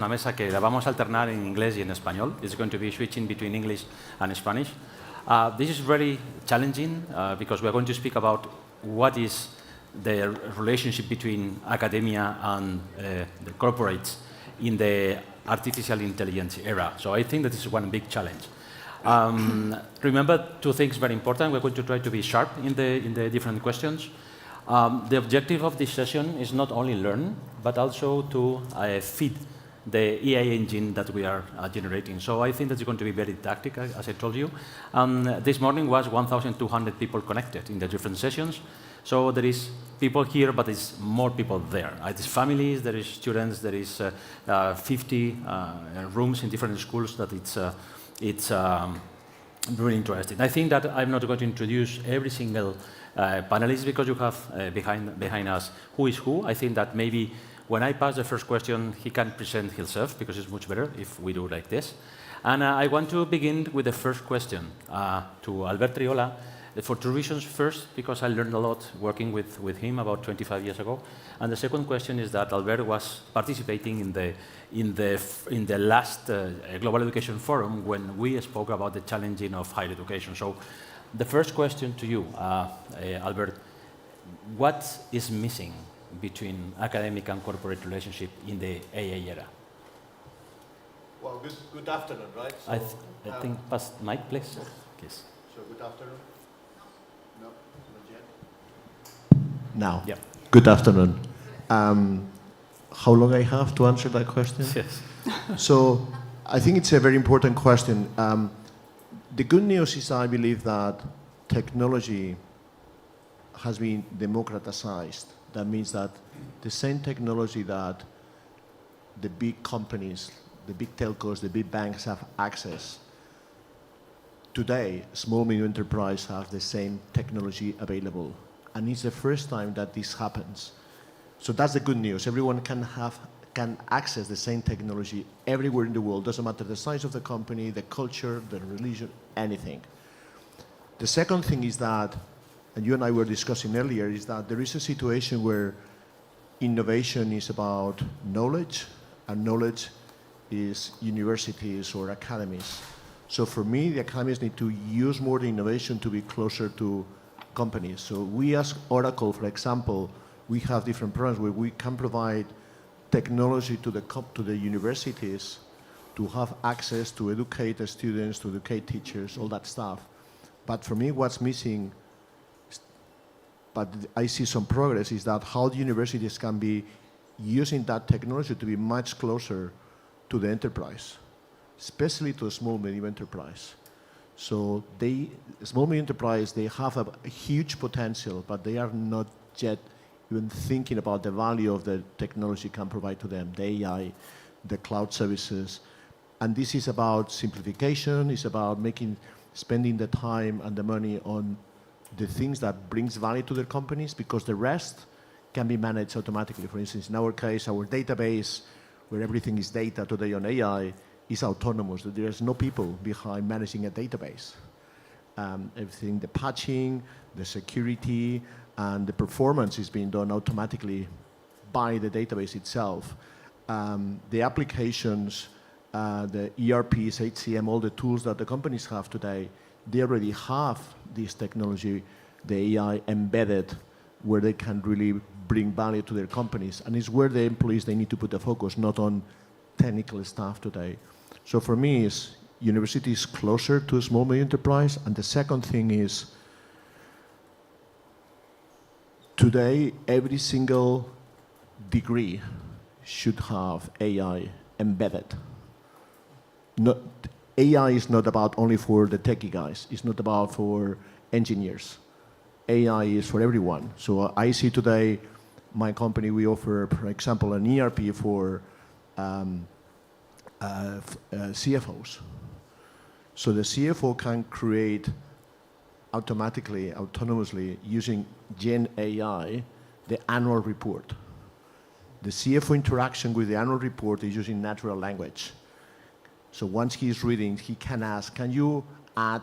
Una mesa que la vamos a alternar en inglés y en español. It's going to be switching between English and Spanish. This is very challenging because we're going to speak about what is the relationship between academia and the corporates in the artificial intelligence era. So I think that this is one big challenge. Remember two things very important. We're going to try to be sharp in the different questions. The objective of this session is not only learn, but also to feed the AI engine that we are generating. So I think that's going to be very tactical, as I told you. This morning was 1,200 people connected in the different sessions. So there is people here, but there's more people there. There's families, there is students, there is 50 rooms in different schools that it's really interesting. I think that I'm not going to introduce every single panelist because you have behind us who is who. I think that maybe when I pass the first question, he can present himself because it's much better if we do like this. And I want to begin with the first question to Albert Triola for two reasons. First, because I learned a lot working with him about 25 years ago. And the second question is that Albert was participating in the last Global Education Forum when we spoke about the challenging of higher education. So the first question to you, Albert, what is missing between academic and corporate relationship in the AI era? Well, good afternoon, right? So, I think pass mic, please. Yes. So good afternoon. No, not yet. Now. Yeah. Good afternoon. How long I have to answer that question? Yes. So I think it's a very important question. The good news is I believe that technology has been democratized. That means that the same technology that the big companies, the big telcos, the big banks have access, today, small medium enterprise have the same technology available. And it's the first time that this happens. So that's the good news. Everyone can access the same technology everywhere in the world. Doesn't matter the size of the company, the culture, the religion, anything. The second thing is that, and you and I were discussing earlier, is that there is a situation where innovation is about knowledge, and knowledge is universities or academies. So for me, the academies need to use more the innovation to be closer to companies. So we as Oracle, for example, we have different programs where we can provide technology to the universities to have access to educate the students, to educate teachers, all that stuff. But for me, what's missing, but I see some progress, is that how the universities can be using that technology to be much closer to the enterprise, especially to a small medium enterprise. So small medium enterprise, they have a huge potential, but they are not yet even thinking about the value of the technology can provide to them, the AI, the cloud services. And this is about simplification, it's about spending the time and the money on the things that brings value to their companies, because the rest can be managed automatically. For instance, in our case, our database, where everything is data today on AI, is autonomous. There's no people behind managing a database. Everything, the patching, the security, and the performance is being done automatically by the database itself. The applications, the ERPs, HCM, all the tools that the companies have today, they already have this technology, the AI embedded, where they can really bring value to their companies. And it's where the employees, they need to put the focus, not on technical staff today. So for me, is university is closer to a small medium enterprise. And the second thing is, today, every single degree should have AI embedded. AI is not about only for the techie guys. It's not about for engineers. AI is for everyone. So I see today, my company, we offer, for example, an ERP for CFOs. So the CFO can create automatically, autonomously, using Gen AI, the annual report. The CFO interaction with the annual report is using natural language. So once he's reading, he can ask, can you add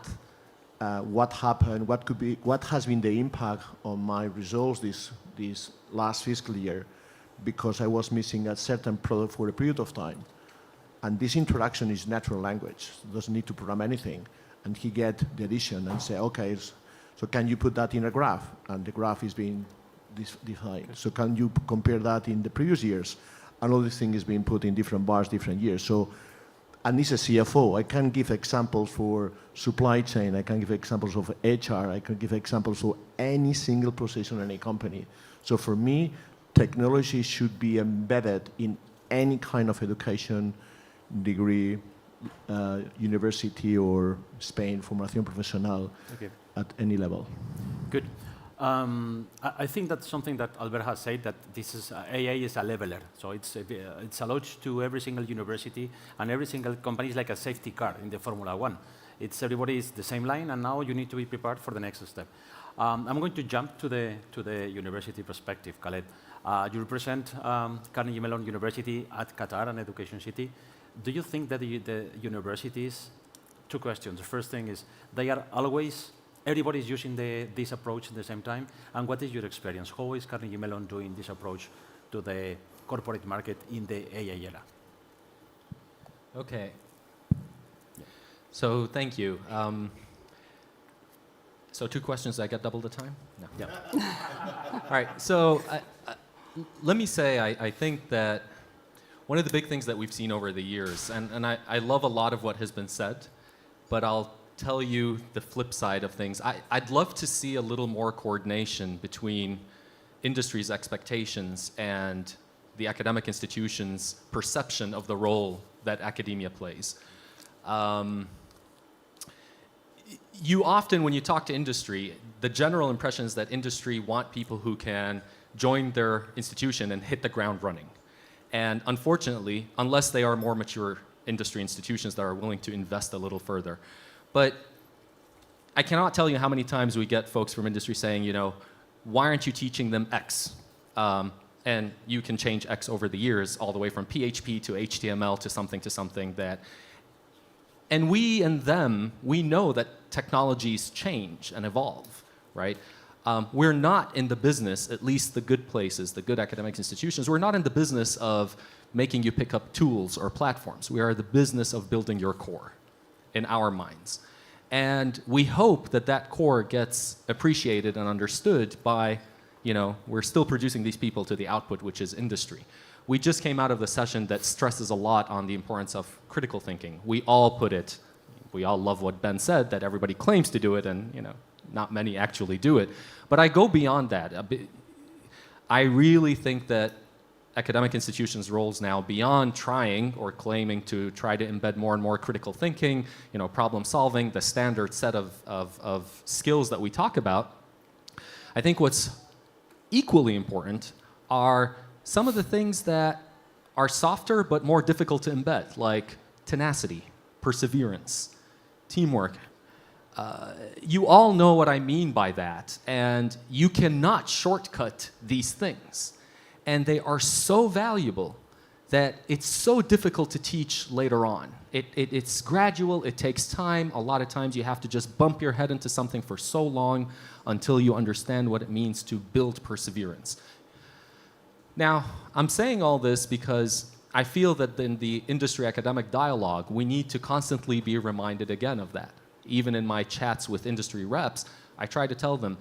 what happened, what has been the impact on my results this last fiscal year, because I was missing a certain product for a period of time. And this interaction is natural language. Doesn't need to program anything. And he get the addition and say, okay, so can you put that in a graph? And the graph is being defined. So can you compare that in the previous years? And all this thing is being put in different bars, different years. So, and it's a CFO. I can give examples for supply chain. I can give examples of HR. I can give examples for any single position in any company. So for me, technology should be embedded in any kind of education degree, university or Spain, formación profesional, at any level. Good. I think that's something that Albert has said, that this is AI is a leveler. So it's allowed to every single university and every single company is like a safety car in the Formula One. Everybody is the same line, and now you need to be prepared for the next step. I'm going to jump to the university perspective, Khaled. You represent Carnegie Mellon University at Qatar, an education city. Do you think that the universities, two questions. The first thing is, they are always, everybody is using this approach at the same time, and what is your experience? How is Carnegie Mellon doing this approach to the corporate market in the AI era? Okay. So thank you. So two questions, I get double the time? No. Yeah. All right, so let me say, I think that one of the big things that we've seen over the years, and I love a lot of what has been said, but I'll tell you the flip side of things. I'd love to see a little more coordination between industry's expectations and the academic institution's perception of the role that academia plays. You often, when you talk to industry, the general impression is that industry want people who can join their institution and hit the ground running. And unfortunately, unless they are more mature industry institutions that are willing to invest a little further. But I cannot tell you how many times we get folks from industry saying, you know, why aren't you teaching them X? And you can change X over the years, all the way from PHP to HTML to something that. And we and them, we know that technologies change and evolve, right? We're not in the business, at least the good places, the good academic institutions, we're not in the business of making you pick up tools or platforms. We are the business of building your core in our minds. And we hope that that core gets appreciated and understood by, you know, we're still producing these people to the output, which is industry. We just came out of the session that stresses a lot on the importance of critical thinking. We all love what Ben said, that everybody claims to do it, and, you know, not many actually do it. But I go beyond that. I really think that academic institutions' roles now, beyond trying or claiming to try to embed more and more critical thinking, you know, problem solving, the standard set of skills that we talk about, I think what's equally important are some of the things that are softer but more difficult to embed, like tenacity, perseverance, teamwork. You all know what I mean by that, and you cannot shortcut these things. And they are so valuable that it's so difficult to teach later on. It's gradual, it takes time. A lot of times you have to just bump your head into something for so long until you understand what it means to build perseverance. Now, I'm saying all this because I feel that in the industry academic dialogue, we need to constantly be reminded again of that. Even in my chats with industry reps, I try to tell them,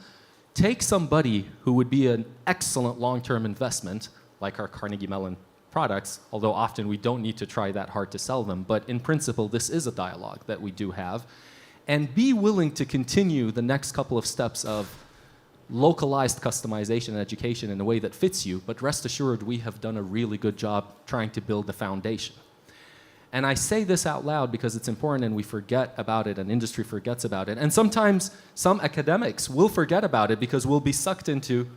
take somebody who would be an excellent long-term investment, like our Carnegie Mellon products, although often we don't need to try that hard to sell them, but in principle, this is a dialogue that we do have, and be willing to continue the next couple of steps of localized customization and education in a way that fits you, but rest assured we have done a really good job trying to build the foundation. And I say this out loud because it's important and we forget about it and industry forgets about it. And sometimes some academics will forget about it because we'll be sucked into,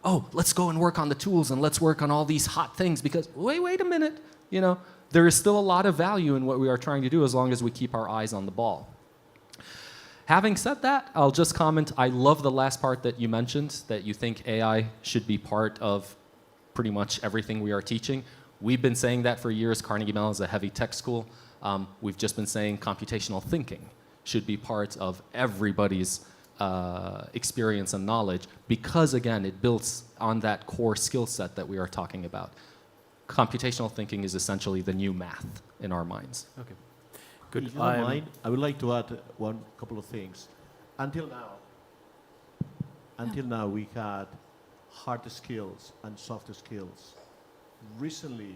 oh, let's go and work on the tools and let's work on all these hot things because, wait a minute, you know, there is still a lot of value in what we are trying to do as long as we keep our eyes on the ball. Having said that, I'll just comment, I love the last part that you mentioned, that you think AI should be part of pretty much everything we are teaching. We've been saying that for years. Carnegie Mellon is a heavy tech school. We've just been saying computational thinking should be part of everybody's experience and knowledge because, again, it builds on that core skill set that we are talking about. Computational thinking is essentially the new math in our minds. Okay. Good. If you don't mind, I would like to add one couple of things. Until now, we had hard skills and soft skills. Recently,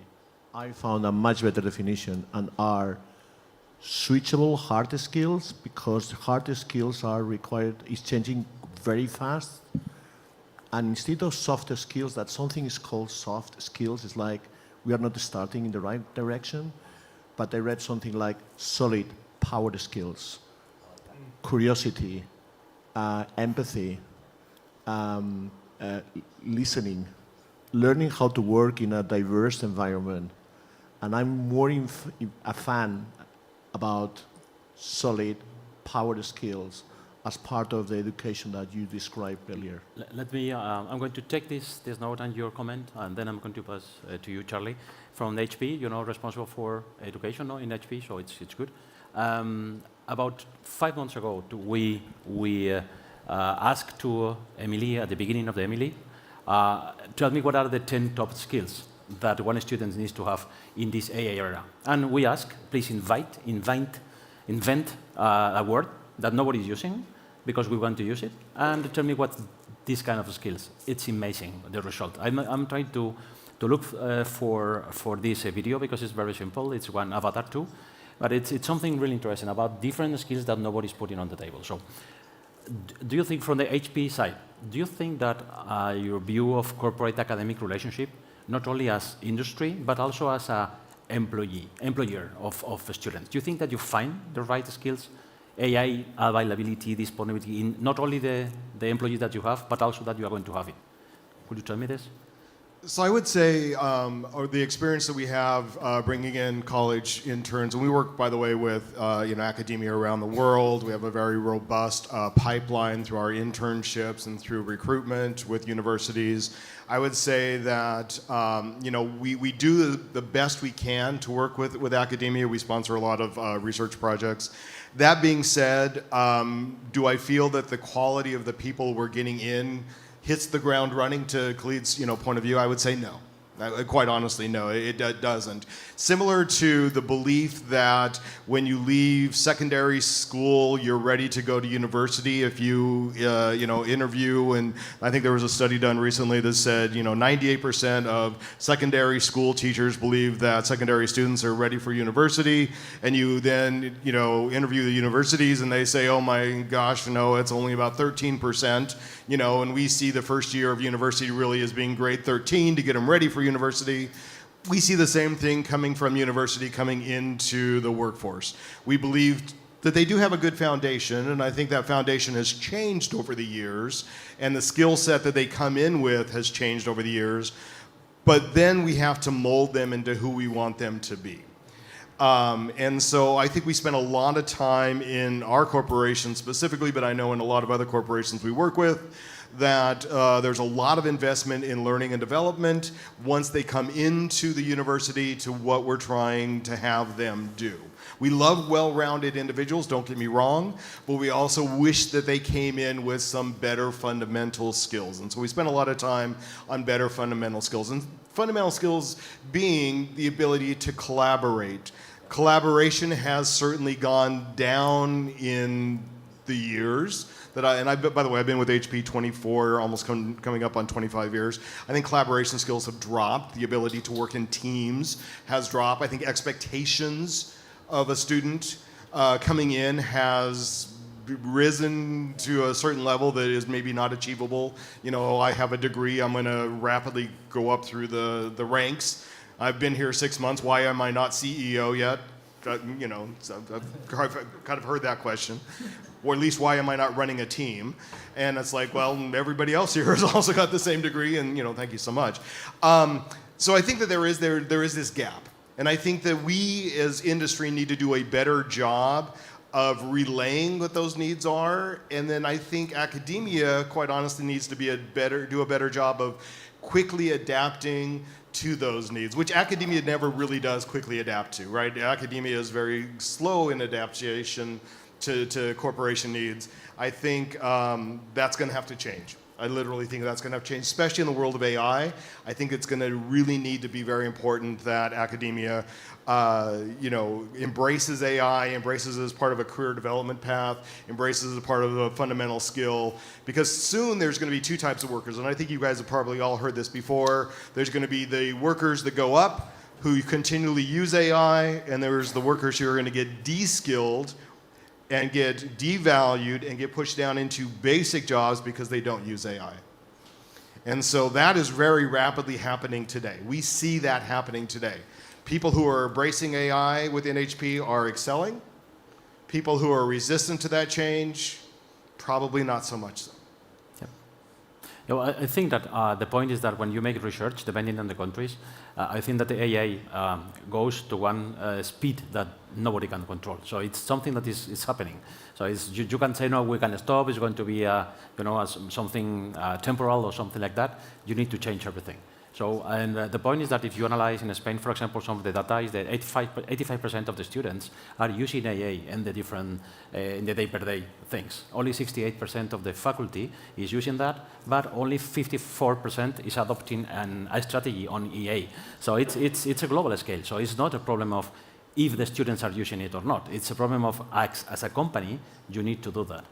I found a much better definition and are switchable hard skills, because hard skills are required, is changing very fast. And instead of soft skills, that something is called soft skills. It's like we are not starting in the right direction, but I read something like solid power skills, curiosity, empathy, listening, learning how to work in a diverse environment. And I'm more a fan about solid power skills as part of the education that you described earlier. Let me, I'm going to take this note and your comment, and then I'm going to pass to you, Charlie, from HP, responsible for education in HP, so it's good. About 5 months ago, we asked to Emily, at the beginning of the Emily, tell me what are the 10 top skills that one student needs to have in this AA era. And we ask, please invent a word that nobody is using, because we want to use it, and tell me what these kind of skills. It's amazing, the result. I'm trying to look for this video, because it's very simple. It's one avatar too, but it's something really interesting about different skills that nobody's putting on the table. So, do you think from the HP side, do you think that your view of corporate academic relationship, not only as industry, but also as a employer of students, do you think that you find the right skills, AI availability, disponibility, in not only the employees that you have, but also that you are going to have it? Could you tell me this? So I would say, or the experience that we have bringing in college interns, and we work, by the way, with academia around the world. We have a very robust pipeline through our internships and through recruitment with universities. I would say that we do the best we can to work with academia. We sponsor a lot of research projects. That being said, do I feel that the quality of the people we're getting in hits the ground running, to Khalid's point of view? I would say no. Quite honestly, no, it doesn't. Similar to the belief that when you leave secondary school, you're ready to go to university if you, interview. And I think there was a study done recently that said, 98% of secondary school teachers believe that secondary students are ready for university. And you then, interview the universities and they say, oh my gosh, no, it's only about 13%. And we see the first year of university really as being grade 13 to get them ready for university. We see the same thing coming from university coming into the workforce. We believe that they do have a good foundation, and I think that foundation has changed over the years, and the skill set that they come in with has changed over the years, but then we have to mold them into who we want them to be. And so I think we spend a lot of time in our corporation specifically, but I know in a lot of other corporations we work with, that there's a lot of investment in learning and development once they come into the university to what we're trying to have them do. We love well-rounded individuals, don't get me wrong, but we also wish that they came in with some better fundamental skills. And so we spend a lot of time on better fundamental skills. And fundamental skills being the ability to collaborate. Collaboration has certainly gone down in the years. By the way, I've been with HP 24, almost coming up on 25 years. I think collaboration skills have dropped. The ability to work in teams has dropped. I think expectations of a student coming in has risen to a certain level that is maybe not achievable. I have a degree, I'm going to rapidly go up through the ranks. I've been here 6 months, why am I not CEO yet? I've kind of heard that question. Or at least, why am I not running a team? And it's like, well, everybody else here has also got the same degree, and thank you so much. So I think that there is this gap, and I think that we as industry need to do a better job of relaying what those needs are, and then I think academia, quite honestly, needs to do a better job of quickly adapting to those needs, which academia never really does quickly adapt to, right? Academia is very slow in adaptation to corporation needs. I think that's going to have to change. I literally think that's going to have to change, especially in the world of AI. I think it's going to really need to be very important that academia, embraces AI, embraces it as part of a career development path, embraces it as part of a fundamental skill. Because soon there's going to be two types of workers, and I think you guys have probably all heard this before. There's going to be the workers that go up, who continually use AI, and there's the workers who are going to get de-skilled and get devalued and get pushed down into basic jobs because they don't use AI. And so that is very rapidly happening today. We see that happening today. People who are embracing AI within HP are excelling. People who are resistant to that change, probably not so much so. I think that the point is that when you make research, depending on the countries, I think that the AI goes to one speed that nobody can control. So it's something that is happening. So you can say, no, we can stop. It's going to be something temporal or something like that. You need to change everything. So, and the point is that if you analyze in Spain, for example, some of the data is that 85% of the students are using AI in the different, in the day-per-day things. Only 68% of the faculty is using that, but only 54% is adopting a strategy on EA. So it's a global scale. So it's not a problem of if the students are using it or not. It's a problem of, as a company, you need to do that.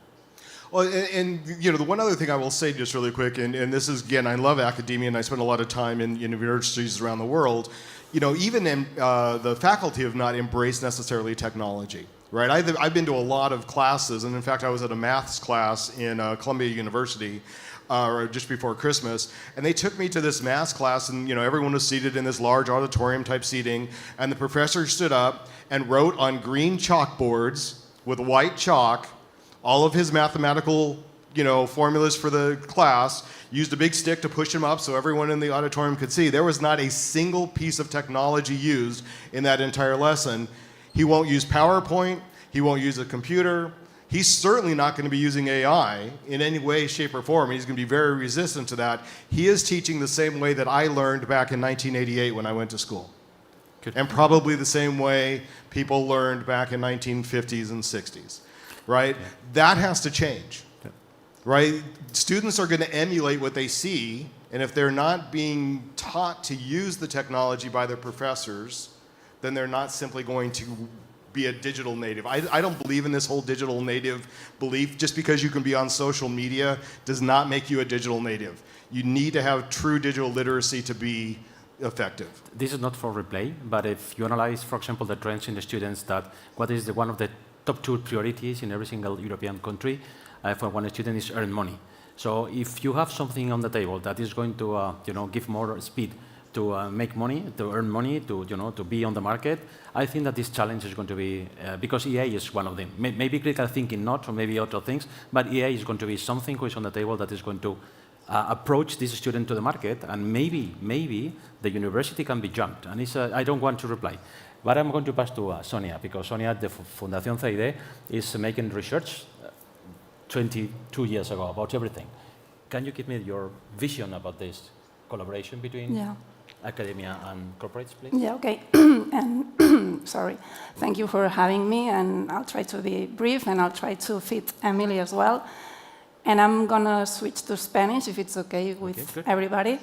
Well, and the one other thing I will say just really quick, and this is, again, I love academia and I spend a lot of time in universities around the world, even in, the faculty have not embraced necessarily technology, right? I've been to a lot of classes, and in fact I was at a maths class in Columbia University just before Christmas, and they took me to this maths class, and everyone was seated in this large auditorium type seating, and the professor stood up and wrote on green chalkboards with white chalk all of his mathematical, formulas for the class, used a big stick to push them up so everyone in the auditorium could see. There was not a single piece of technology used in that entire lesson. He won't use PowerPoint. He won't use a computer. He's certainly not going to be using AI in any way, shape, or form. He's going to be very resistant to that. He is teaching the same way that I learned back in 1988 when I went to school. Good. And probably the same way people learned back in 1950s and 60s. Right? Yeah. That has to change. Yeah. Right? Students are going to emulate what they see, and if they're not being taught to use the technology by their professors, then they're not simply going to be a digital native. I don't believe in this whole digital native belief. Just because you can be on social media does not make you a digital native. You need to have true digital literacy to be effective. This is not for replay, but if you analyze, for example, the trends in the students, that what is one of the top 2 priorities in every single European country for one student is earn money. So if you have something on the table that is going to give more speed to make money, to earn money, to be on the market, I think that this challenge is going to be, because EA is one of them. Maybe critical thinking not, or maybe other things, but EA is going to be something which is on the table that is going to approach this student to the market, and maybe the university can be jumped. And I don't want to reply. But I'm going to pass to Sonia, because Sonia at the Fundación CID is making research 22 years ago about everything. Can you give me your vision about this collaboration between academia and corporates, please? Yeah, okay. And sorry, thank you for having me, and I'll try to be brief, and I'll try to fit Emily as well. And I'm going to switch to Spanish, if it's okay with everybody.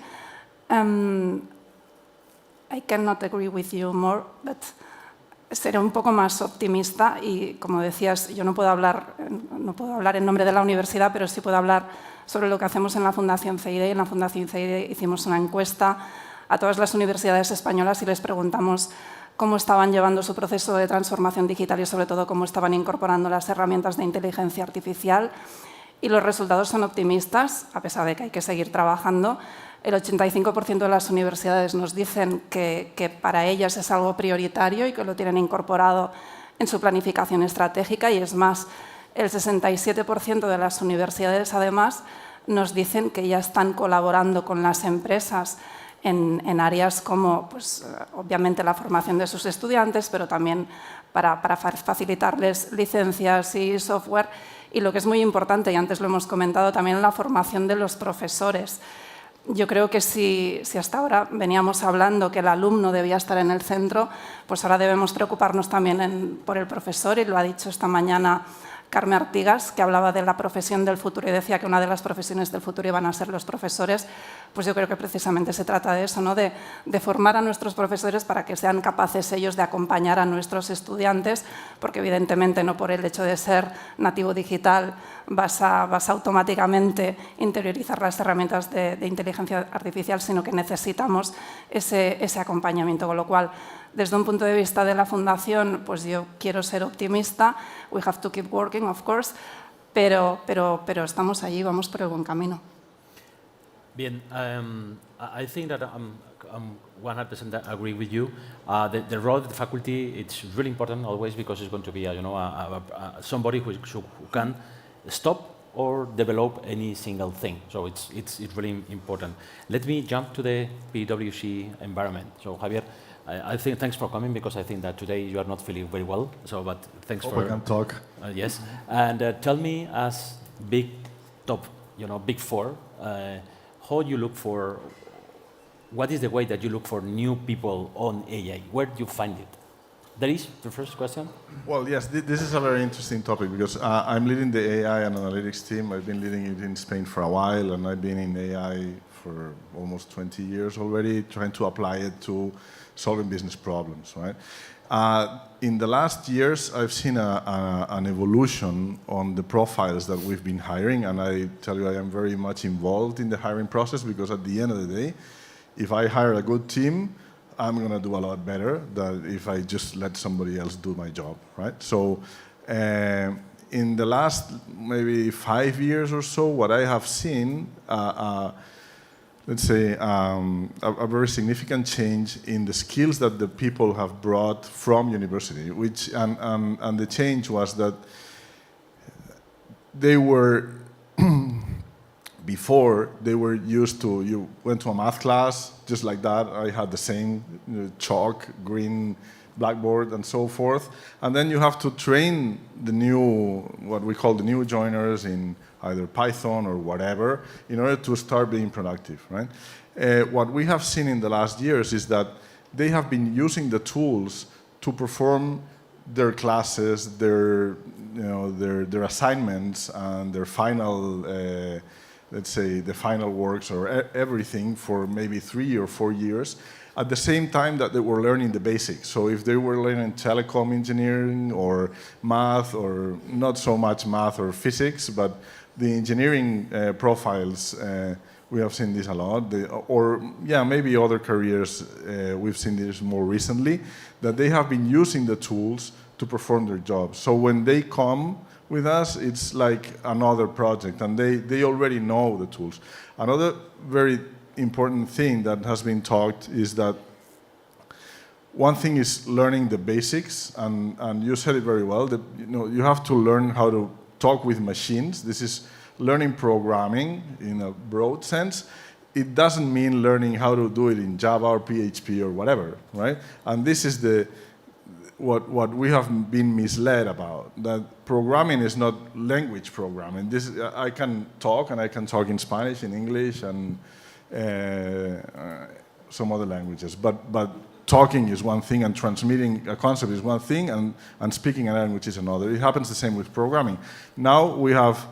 I cannot agree with you more, but seré un poco más optimista y, como decías, yo no puedo hablar en nombre de la universidad, pero sí puedo hablar sobre lo que hacemos en la Fundación CID. En la Fundación CID hicimos una encuesta a todas las universidades españolas y les preguntamos cómo estaban llevando su proceso de transformación digital y, sobre todo, cómo estaban incorporando las herramientas de inteligencia artificial. Y los resultados son optimistas, a pesar de que hay que seguir trabajando. El 85% de las universidades nos dicen que para ellas es algo prioritario y que lo tienen incorporado en su planificación estratégica, y es más, el 67% de las universidades además nos dicen que ya están colaborando con las empresas en áreas como, pues, obviamente, la formación de sus estudiantes, pero también para facilitarles licencias y software. Y lo que es muy importante, y antes lo hemos comentado, también la formación de los profesores. Yo creo que si hasta ahora veníamos hablando que el alumno debía estar en el centro, pues ahora debemos preocuparnos también por el profesor, y lo ha dicho esta mañana Carme Artigas, que hablaba de la profesión del futuro y decía que una de las profesiones del futuro iban a ser los profesores, pues yo creo que precisamente se trata de eso, ¿no? de formar a nuestros profesores para que sean capaces ellos de acompañar a nuestros estudiantes, porque evidentemente no por el hecho de ser nativo digital vas a automáticamente interiorizar las herramientas de inteligencia artificial, sino que necesitamos ese acompañamiento, con lo cual, desde un punto de vista de la Fundación, pues yo quiero ser optimista. We have to keep working, of course, pero estamos allí, vamos por el buen camino. Bien, I think that I'm 100% agree with you. The role of the faculty, it's really important always because it's going to be, somebody who can stop or develop any single thing. So it's really important. Let me jump to the PwC environment. So Javier, I think thanks for coming because I think that today you are not feeling very well. So, but thanks for. I can talk. Yes, and tell me, as big top, big four, how you look for. What is the way that you look for new people on AI? Where do you find it? That is the first question. Well, yes, this is a very interesting topic because I'm leading the AI and analytics team. I've been leading it in Spain for a while, and I've been in AI for almost 20 years already, trying to apply it to solving business problems, right? In the last years, I've seen an evolution on the profiles that we've been hiring, and I tell you, I am very much involved in the hiring process because at the end of the day, if I hire a good team, I'm going to do a lot better than if I just let somebody else do my job, right? So in the last maybe 5 years or so, what I have seen, let's say, a very significant change in the skills that the people have brought from university, and the change was that they were, before, they were used to, you went to a math class, just like that, I had the same chalk, green blackboard, and so forth, and then you have to train the new, what we call the new joiners in either Python or whatever, in order to start being productive, right? What we have seen in the last years is that they have been using the tools to perform their classes, their assignments, and their final, let's say, the final works or everything for maybe 3 or 4 years, at the same time that they were learning the basics. So if they were learning telecom engineering or math, or not so much math or physics, but the engineering profiles, we have seen this a lot, maybe other careers, we've seen this more recently, that they have been using the tools to perform their jobs. So when they come with us, it's like another project, and they already know the tools. Another very important thing that has been talked is that one thing is learning the basics, and you said it very well, that you have to learn how to talk with machines. This is learning programming in a broad sense. It doesn't mean learning how to do it in Java or PHP or whatever, right? And this is what we have been misled about, that programming is not language programming. I can talk, and I can talk in Spanish, in English, and some other languages, but talking is one thing, and transmitting a concept is one thing, and speaking a language is another. It happens the same with programming. Now we have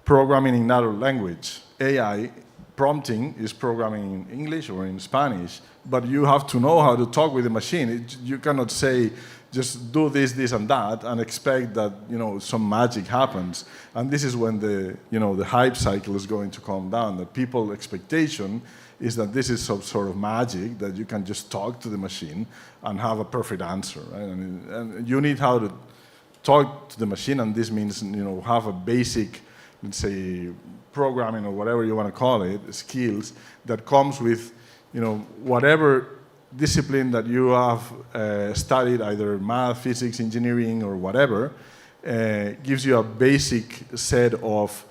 programming in another language. AI prompting is programming in English or in Spanish, but you have to know how to talk with the machine. You cannot say, just do this, this, and that, and expect that some magic happens. And this is when the hype cycle is going to calm down. That people's expectation is that this is some sort of magic, that you can just talk to the machine and have a perfect answer, right? And you need how to talk to the machine, and this means have a basic, let's say, programming or whatever you want to call it, skills that comes with whatever discipline that you have studied, either math, physics, engineering, or whatever, gives you a basic set of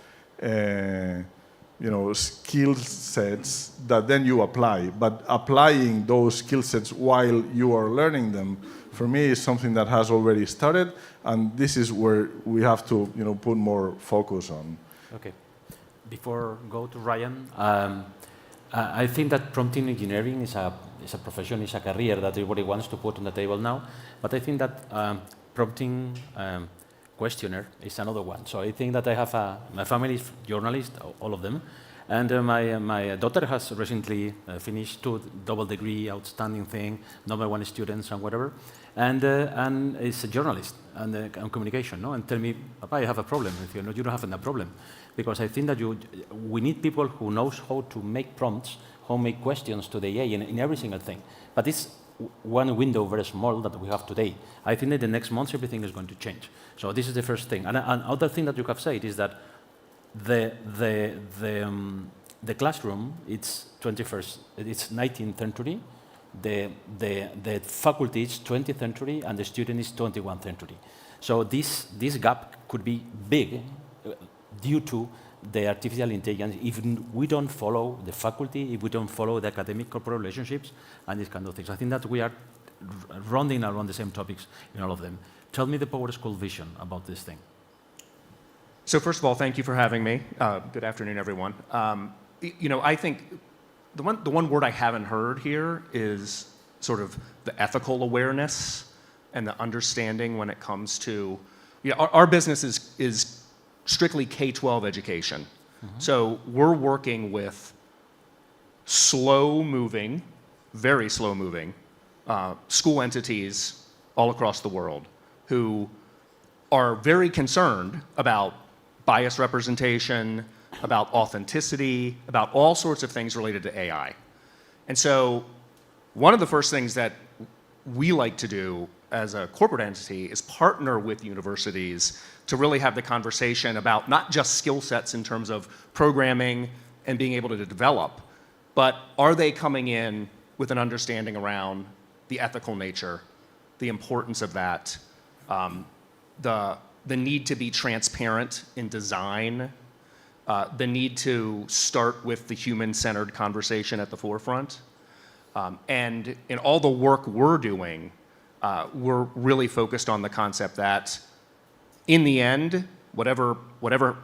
skill sets that then you apply. But applying those skill sets while you are learning them, for me, is something that has already started, and this is where we have to put more focus on. Okay. Before go to Ryan, I think that prompting engineering is a profession, is a career that everybody wants to put on the table now. But I think that prompting questionnaire is another one. So I think that I have my family is journalists, all of them, and my daughter has recently finished 2 double degree, outstanding thing, #1 students and whatever, and is a journalist and communication, no? And tell me, Papa, I have a problem with you. No, you don't have a problem, because I think that we need people who knows how to make prompts, how to make questions to the AI in every single thing. But it's one window very small that we have today. I think that the next months everything is going to change. So this is the first thing. And another thing that you have said is that the classroom, it's 19th century, the faculty is 20th century, and the student is 21st century. So this gap could be big due to the artificial intelligence if we don't follow the faculty, if we don't follow the academic corporate relationships and these kind of things. I think that we are rounding around the same topics in all of them. Tell me the Power School vision about this thing. So first of all, thank you for having me. Good afternoon, everyone. I think the one word I haven't heard here is sort of the ethical awareness and the understanding when it comes to, our business is strictly K-12 education. Mm-hmm. So we're working with slow-moving, very slow-moving school entities all across the world who are very concerned about bias representation, about authenticity, about all sorts of things related to AI. And so one of the first things that we like to do as a corporate entity is partner with universities to really have the conversation about not just skill sets in terms of programming and being able to develop, but are they coming in with an understanding around the ethical nature, the importance of that, the need to be transparent in design, the need to start with the human-centered conversation at the forefront. And in all the work we're doing, we're really focused on the concept that in the end, whatever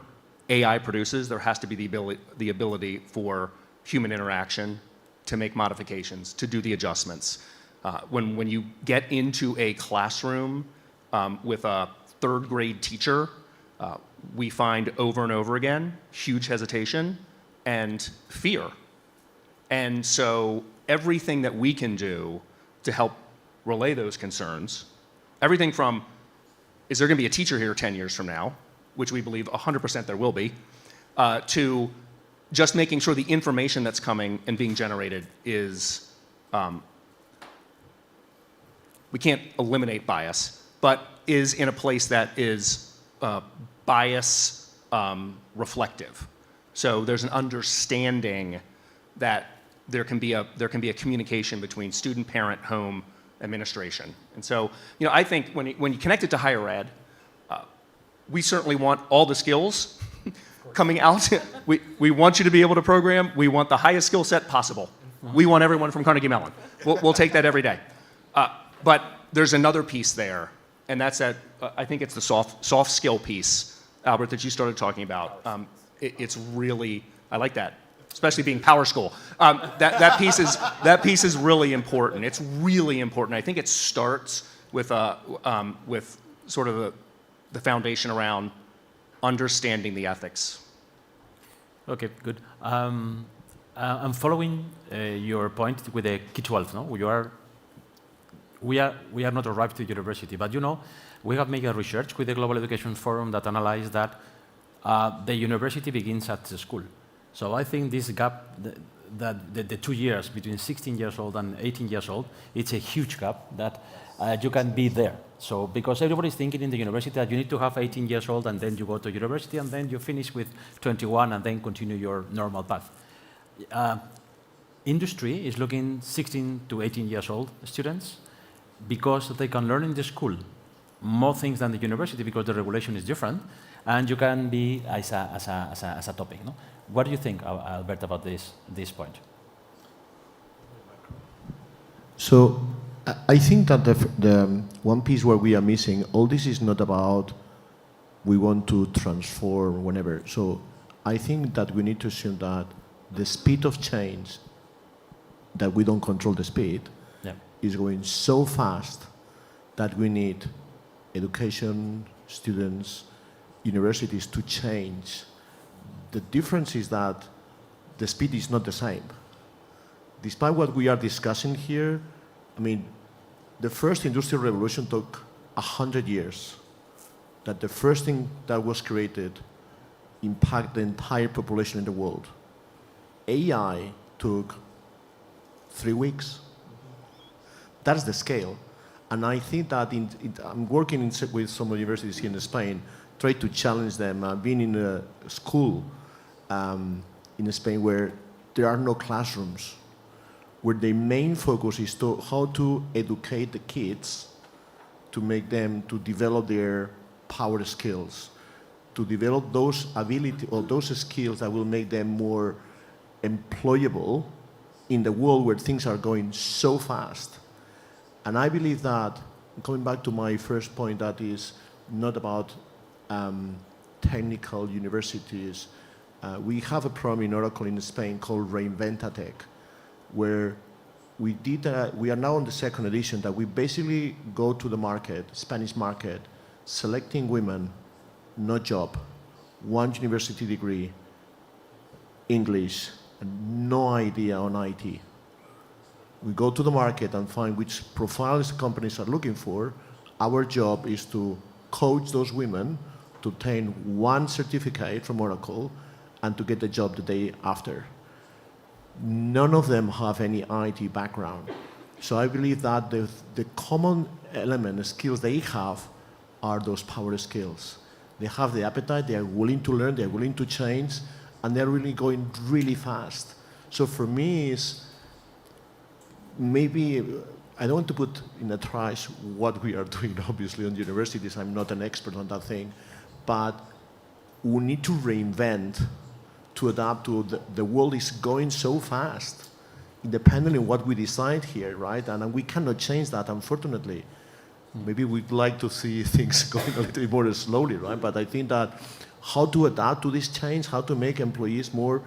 AI produces, there has to be the ability for human interaction to make modifications, to do the adjustments. When you get into a classroom with a 3rd grade teacher, we find over and over again huge hesitation and fear. And so everything that we can do to help relay those concerns, everything from, is there going to be a teacher here 10 years from now, which we believe 100% there will be, to just making sure the information that's coming and being generated is, we can't eliminate bias, but is in a place that is bias reflective. So there's an understanding that there can be a communication between student, parent, home, administration. And so, I think when you connect it to higher ed, we certainly want all the skills coming out. We want you to be able to program. We want the highest skill set possible. We want everyone from Carnegie Mellon. We'll take that every day. But there's another piece there, and that's that. I think it's the soft skill piece, Albert, that you started talking about. It's really, I like that, especially being Power School. That piece is really important. It's really important. I think it starts with sort of the foundation around understanding the ethics. Okay, good. I'm following your point with the K-12. No, we are not arrived to university, but we have made a research with the Global Education Forum that analyzed that the university begins at the school. So I think this gap, the 2 years between 16 years old and 18 years old, it's a huge gap that you can be there. So because everybody's thinking in the university that you need to have 18 years old and then you go to university and then you finish with 21 and then continue your normal path. Industry is looking 16 to 18 years old students because they can learn in the school more things than the university because the regulation is different and you can be as a topic. No? What do you think, Albert, about this point? So I think that the one piece where we are missing, all this is not about we want to transform whenever. So I think that we need to assume that the speed of change, that we don't control the speed, is going so fast that we need education, students, universities to change. The difference is that the speed is not the same. Despite what we are discussing here, I mean, the first industrial revolution took 100 years. That the first thing that was created impacted the entire population in the world. AI took 3 weeks. That's the scale. And I think that I'm working with some universities here in Spain, try to challenge them. I've been in a school in Spain where there are no classrooms, where the main focus is to how to educate the kids to make them to develop their power skills, to develop those ability or those skills that will make them more employable in the world where things are going so fast. And I believe that, coming back to my first point, that is not about technical universities. We have a program in Oracle in Spain called Reinventa Tech, where we are now on the second edition, that we basically go to the market, Spanish market, selecting women, no job, 1 university degree, English, and no idea on IT. We go to the market and find which profiles companies are looking for. Our job is to coach those women to obtain 1 certificate from Oracle and to get the job the day after. None of them have any IT background. So I believe that the common element, the skills they have, are those power skills. They have the appetite, they are willing to learn, they're willing to change, and they're really going really fast. So for me, it's maybe, I don't want to put in a trash what we are doing, obviously, on universities. I'm not an expert on that thing. But we need to reinvent to adapt to the world is going so fast, independently of what we decide here, right? And we cannot change that, unfortunately. Maybe we'd like to see things going a little bit more slowly, right? But I think that how to adapt to this change, how to make employees more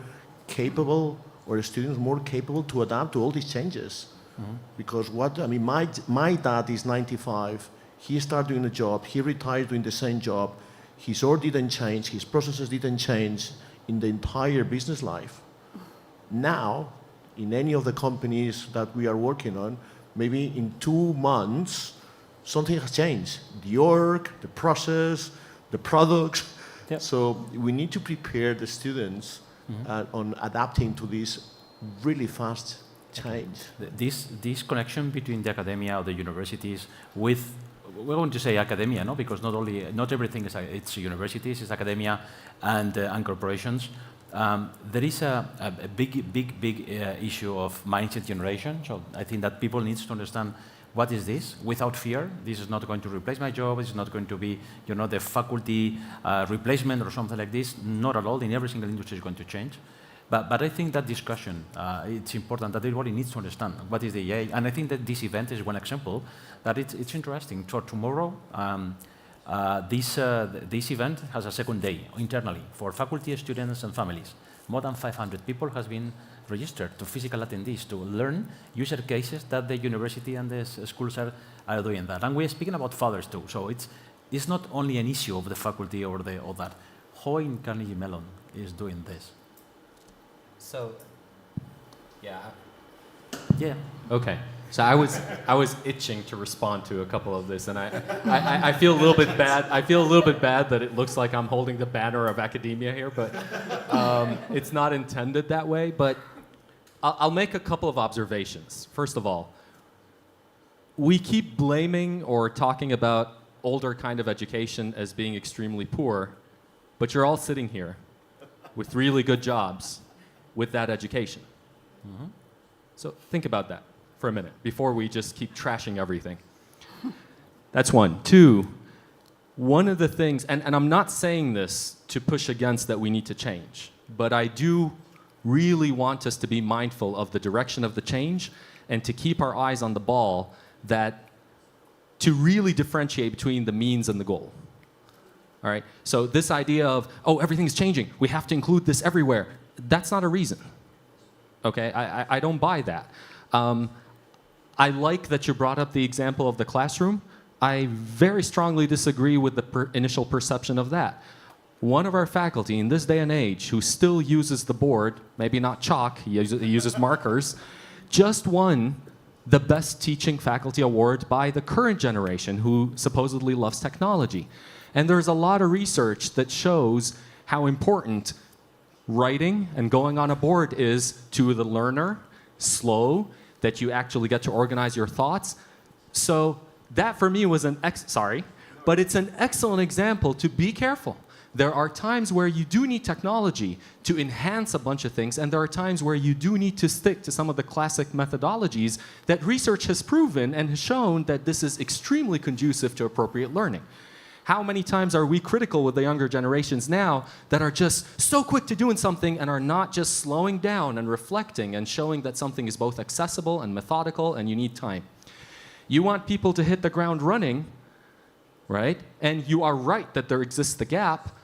capable or students more capable to adapt to all these changes. Because my dad is 95, he started doing a job, he retired doing the same job, his org didn't change, his processes didn't change in the entire business life. Now, in any of the companies that we are working on, maybe in 2 months, something has changed. The org, the process, the products. Yep. So we need to prepare the students on adapting to this really fast change. This connection between the academia or the universities with, we're going to say academia, no? Because not everything is it's universities, it's academia and corporations. There is a big issue of mindset generation. So I think that people need to understand what is this without fear. This is not going to replace my job. It's not going to be, the faculty replacement or something like this. Not at all. In every single industry is going to change. But I think that discussion, it's important that everybody needs to understand what is the EA. And I think that this event is one example that it's interesting. So tomorrow, this event has a second day internally for faculty, students, and families. More than 500 people has been registered to physical attendees to learn user cases that the university and the schools are doing that. And we're speaking about fathers too. So it's not only an issue of the faculty or that. How in Carnegie Mellon is doing this? So, yeah. Yeah. Okay. So I was itching to respond to a couple of this, and I feel a little bit bad. I feel a little bit bad that it looks like I'm holding the banner of academia here, but it's not intended that way. But I'll make a couple of observations. First of all, we keep blaming or talking about older kind of education as being extremely poor, but you're all sitting here with really good jobs with that education. So think about that for a minute before we just keep trashing everything. That's one. Two, one of the things, and I'm not saying this to push against that we need to change, but I do really want us to be mindful of the direction of the change and to keep our eyes on the ball, that to really differentiate between the means and the goal. All right? So this idea of, everything's changing, we have to include this everywhere, that's not a reason. Okay? I don't buy that. I like that you brought up the example of the classroom, I very strongly disagree with the initial perception of that. One of our faculty in this day and age who still uses the board, maybe not chalk, he uses markers, just won the best teaching faculty award by the current generation who supposedly loves technology. And there's a lot of research that shows how important writing and going on a board is to the learner, slow, that you actually get to organize your thoughts. So that for me was but it's an excellent example to be careful. There are times where you do need technology to enhance a bunch of things, and there are times where you do need to stick to some of the classic methodologies that research has proven and has shown that this is extremely conducive to appropriate learning. How many times are we critical with the younger generations now that are just so quick to doing something and are not just slowing down and reflecting and showing that something is both accessible and methodical and you need time? You want people to hit the ground running, right? And you are right that there exists the gap,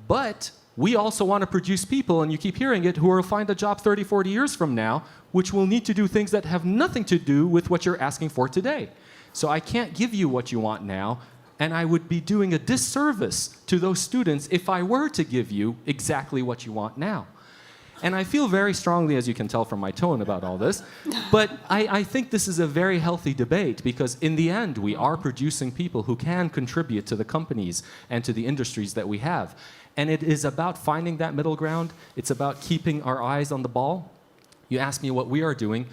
but we also want to produce people, and you keep hearing it, who will find a job 30, 40 years from now, which will need to do things that have nothing to do with what you're asking for today. So I can't give you what you want now, and I would be doing a disservice to those students if I were to give you exactly what you want now. And I feel very strongly, as you can tell from my tone about all this, but I think this is a very healthy debate because in the end, we are producing people who can contribute to the companies and to the industries that we have. And it is about finding that middle ground. It's about keeping our eyes on the ball. You ask me what we are doing.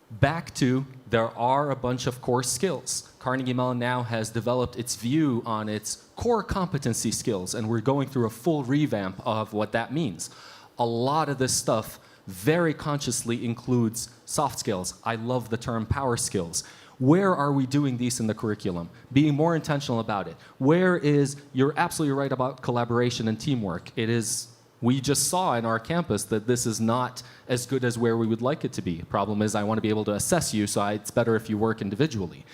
Back to, there are a bunch of core skills. Carnegie Mellon now has developed its view on its core competency skills, and we're going through a full revamp of what that means. A lot of this stuff very consciously includes soft skills. I love the term power skills. Where are we doing these in the curriculum? Being more intentional about it. Where is, you're absolutely right about collaboration and teamwork. It is, we just saw in our campus that this is not as good as where we would like it to be. Problem is I want to be able to assess you, so it's better if you work individually.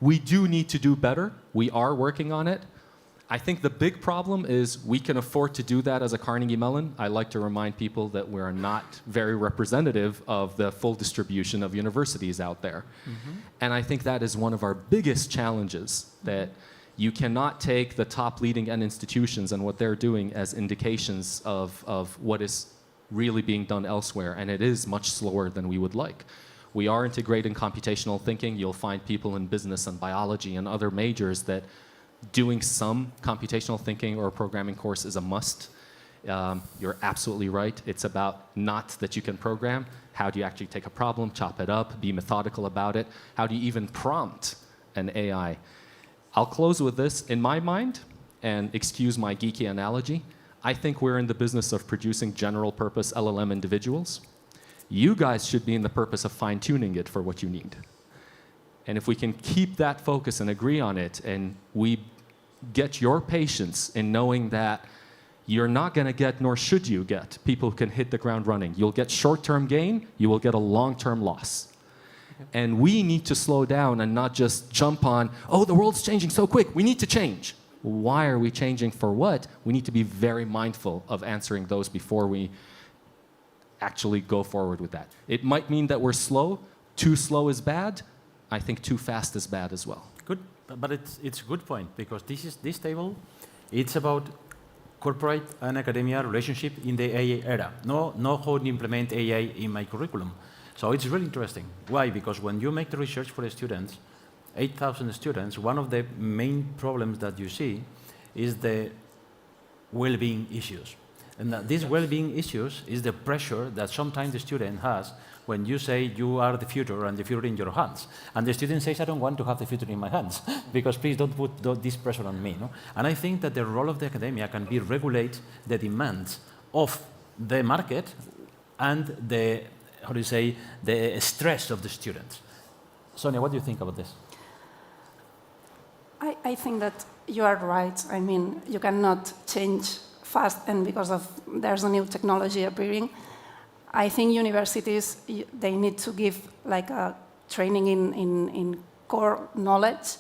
We do need to do better. We are working on it. I think the big problem is we can afford to do that as a Carnegie Mellon. I like to remind people that we're not very representative of the full distribution of universities out there. And I think that is one of our biggest challenges, that you cannot take the top leading end institutions and what they're doing as indications of what is really being done elsewhere, and it is much slower than we would like. We are integrating computational thinking. You'll find people in business and biology and other majors that doing some computational thinking or a programming course is a must. You're absolutely right. It's about not that you can program. How do you actually take a problem, chop it up, be methodical about it? How do you even prompt an AI? I'll close with this. In my mind, and excuse my geeky analogy, I think we're in the business of producing general purpose LLM individuals. You guys should be in the purpose of fine-tuning it for what you need. And if we can keep that focus and agree on it, and we get your patience in knowing that you're not going to get, nor should you get, people who can hit the ground running. You'll get short-term gain, you will get a long-term loss. And we need to slow down and not just jump on, oh, the world's changing so quick, we need to change. Why are we changing for what? We need to be very mindful of answering those before we actually go forward with that. It might mean that we're slow. Too slow is bad. I think too fast is bad as well. Good, but it's a good point, because this table, it's about corporate and academia relationship in the AI era. No how to implement AI in my curriculum. So it's really interesting. Why? Because when you make the research for the students, 8,000 students, one of the main problems that you see is the well-being issues. And these well-being issues is the pressure that sometimes the student has when you say you are the future and the future in your hands. And the student says, I don't want to have the future in my hands because please don't put this pressure on me. No? And I think that the role of the academia can be regulate the demands of the market and the, how do you say, the stress of the students. Sonia, what do you think about this? I think that you are right. I mean, you cannot change fast, and because of there's a new technology appearing. I think universities, they need to give like a training in core knowledge,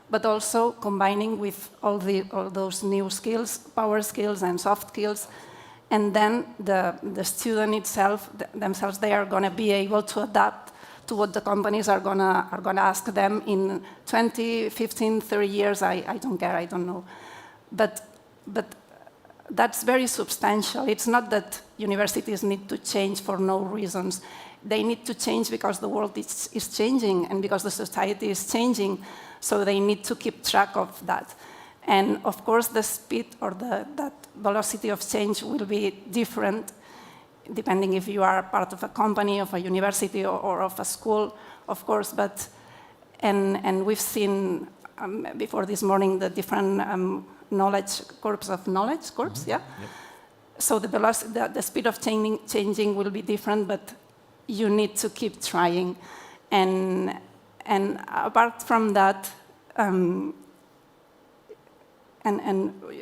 but also combining with all those new skills, power skills and soft skills, and then the student itself, themselves, they are going to be able to adapt to what the companies are gonna ask them in 20, 15, 30 years. I don't care, I don't know. But that's very substantial. It's not that universities need to change for no reasons. They need to change because the world is changing and because the society is changing, so they need to keep track of that. And of course, the speed or that velocity of change will be different depending if you are part of a company, of a university, or of a school, of course. But and we've seen before this morning the different knowledge curves of knowledge curves, yeah. Yep. So the velocity, the speed of changing will be different, but you need to keep trying. And apart from that, and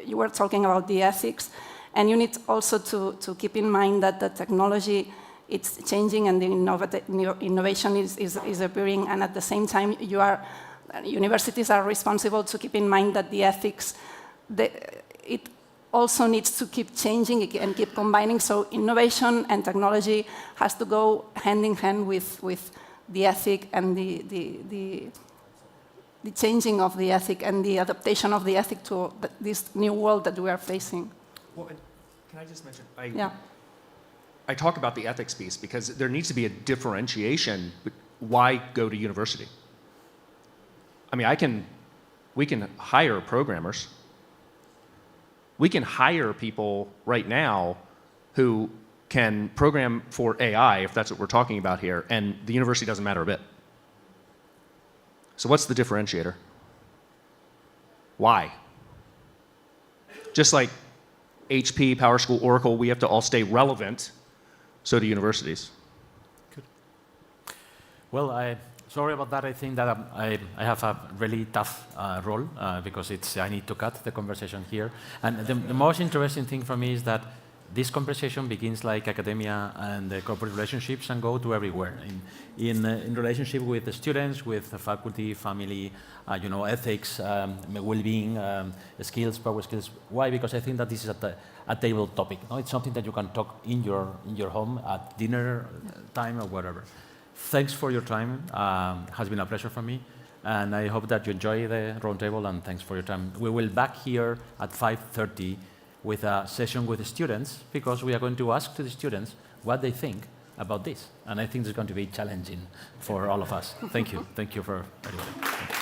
you were talking about the ethics, and you need also to keep in mind that the technology, it's changing and the innovation is appearing, and at the same time, universities are responsible to keep in mind that the ethics, it also needs to keep changing and keep combining. So innovation and technology has to go hand in hand with the ethic and the changing of the ethic and the adaptation of the ethic to this new world that we are facing. Well, can I just mention? I talk about the ethics piece because there needs to be a differentiation. Why go to university? I mean, we can hire programmers. We can hire people right now who can program for AI, if that's what we're talking about here, and the university doesn't matter a bit. So what's the differentiator? Why? Just like HP, PowerSchool, Oracle, we have to all stay relevant, so do universities. Good. Well, sorry about that. I think that I have a really tough role because I need to cut the conversation here. And the most interesting thing for me is that this conversation begins like academia and the corporate relationships and go to everywhere. In relationship with the students, with the faculty, family, ethics, well-being, skills, power skills. Why? Because I think that this is a table topic. No? It's something that you can talk in your home at dinner time or whatever. Thanks for your time. It has been a pleasure for me. And I hope that you enjoy the roundtable, and thanks for your time. We will back here at 5:30 with a session with the students, because we are going to ask to the students what they think about this. And I think it's going to be challenging for all of us. Thank you. Thank you for everybody.